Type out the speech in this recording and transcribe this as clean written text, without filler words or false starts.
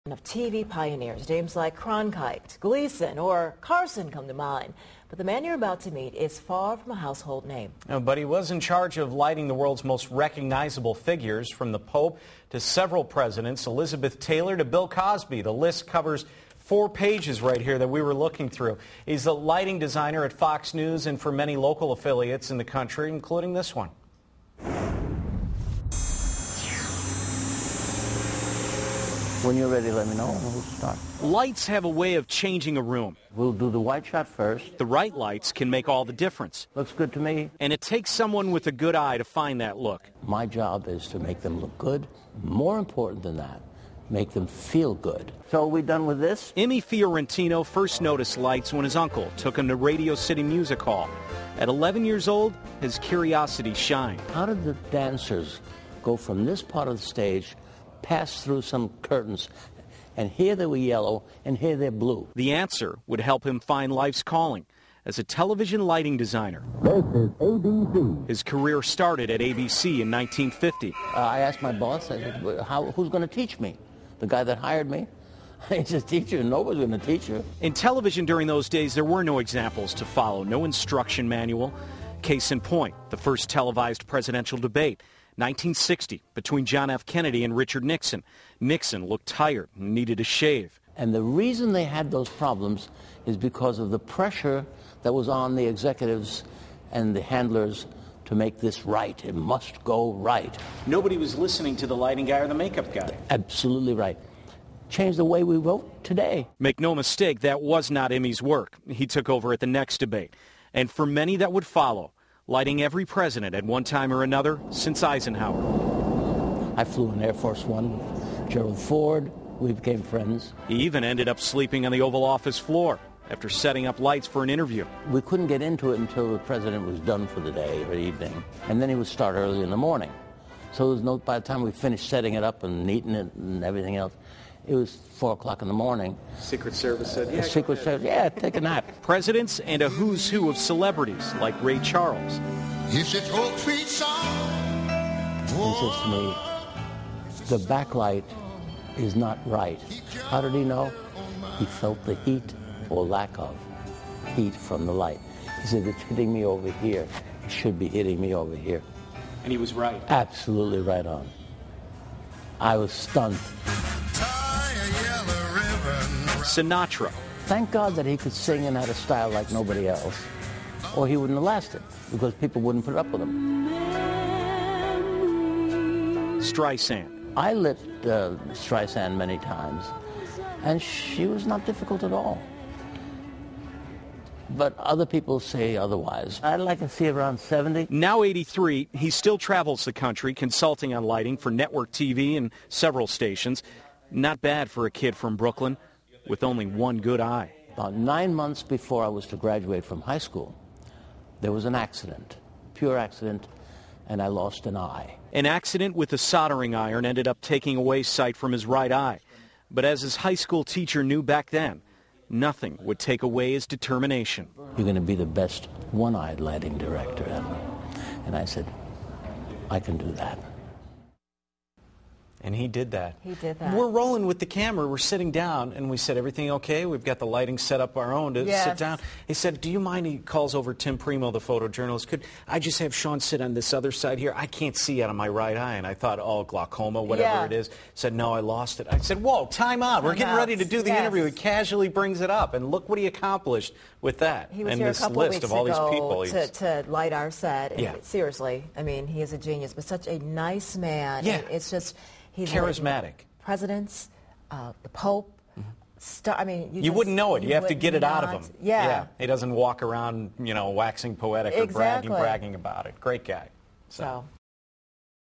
Of TV pioneers, names like Cronkite, Gleason, or Carson come to mind. But the man you're about to meet is far from a household name. But he was in charge of lighting the world's most recognizable figures, from the Pope to several presidents, Elizabeth Taylor to Bill Cosby. The list covers 4 pages right here that we were looking through. He's the lighting designer at Fox News and for many local affiliates in the country, including this one. When you're ready, let me know and we'll start. Lights have a way of changing a room. We'll do the white shot first. The right lights can make all the difference. Looks good to me. And it takes someone with a good eye to find that look. My job is to make them look good. More important than that, make them feel good. So are we done with this? Immie Fiorentino first noticed lights when his uncle took him to Radio City Music Hall. At 11 years old, his curiosity shined. How did the dancers go from this part of the stage, pass through some curtains, and here they were yellow, and here they're blue? The answer would help him find life's calling as a television lighting designer. This is ABC. His career started at ABC in 1950. I asked my boss, I said, who's going to teach me? The guy that hired me? He says, teacher, nobody's going to teach you. In television during those days, there were no examples to follow, no instruction manual. Case in point, the first televised presidential debate, 1960, between John F. Kennedy and Richard Nixon. Nixon looked tired and needed a shave. And the reason they had those problems is because of the pressure that was on the executives and the handlers to make this right. It must go right. Nobody was listening to the lighting guy or the makeup guy. Absolutely right. Change the way we vote today. Make no mistake, that was not Immie's work. He took over at the next debate. And for many that would follow, lighting every president at one time or another since Eisenhower. I flew in Air Force One with Gerald Ford. We became friends. He even ended up sleeping on the Oval Office floor after setting up lights for an interview. We couldn't get into it until the president was done for the day or evening, and then he would start early in the morning. So there was no, by the time we finished setting it up and neating it and everything else, it was 4 o'clock in the morning. Secret Service said, yeah. Secret Service, yeah, take a nap. Presidents and a who's who of celebrities like Ray Charles. It's a old sweet song. He says to me, the backlight is not right. How did he know? He felt the heat or lack of heat from the light. He said, it's hitting me over here. It should be hitting me over here. And he was right. Absolutely right on. I was stunned. Sinatra. Thank God that he could sing and had a style like nobody else, or he wouldn't have lasted, because people wouldn't put up with him. Streisand. I lit Streisand many times, and she was not difficult at all. But other people say otherwise. I'd like to see around 70. Now 83, he still travels the country consulting on lighting for network TV and several stations. Not bad for a kid from Brooklyn with only one good eye. About 9 months before I was to graduate from high school, there was an accident, pure accident, and I lost an eye. An accident with a soldering iron ended up taking away sight from his right eye. But as his high school teacher knew back then, nothing would take away his determination. You're going to be the best one-eyed lighting director ever. And I said, I can do that. And he did that. He did that. We're rolling with the camera. We're sitting down, and we said, everything okay? We've got the lighting set up our own to sit down. He said, do you mind? He calls over Tim Primo, the photojournalist. Could I just have Sean sit on this other side here? I can't see out of my right eye. And I thought, oh, glaucoma, whatever it is. He said, no, I lost it. I said, whoa, time out. We're getting ready to do the interview. He casually brings it up, and look what he accomplished with that. He was and here this a couple list weeks of all ago these people. to light our set. And seriously, I mean, he is a genius, but such a nice man. Yeah. It's just... He's charismatic. Presidents, the Pope. I mean, you wouldn't know it. You have to get it out of him. Yeah. He doesn't walk around, waxing poetic or bragging about it. Great guy. So.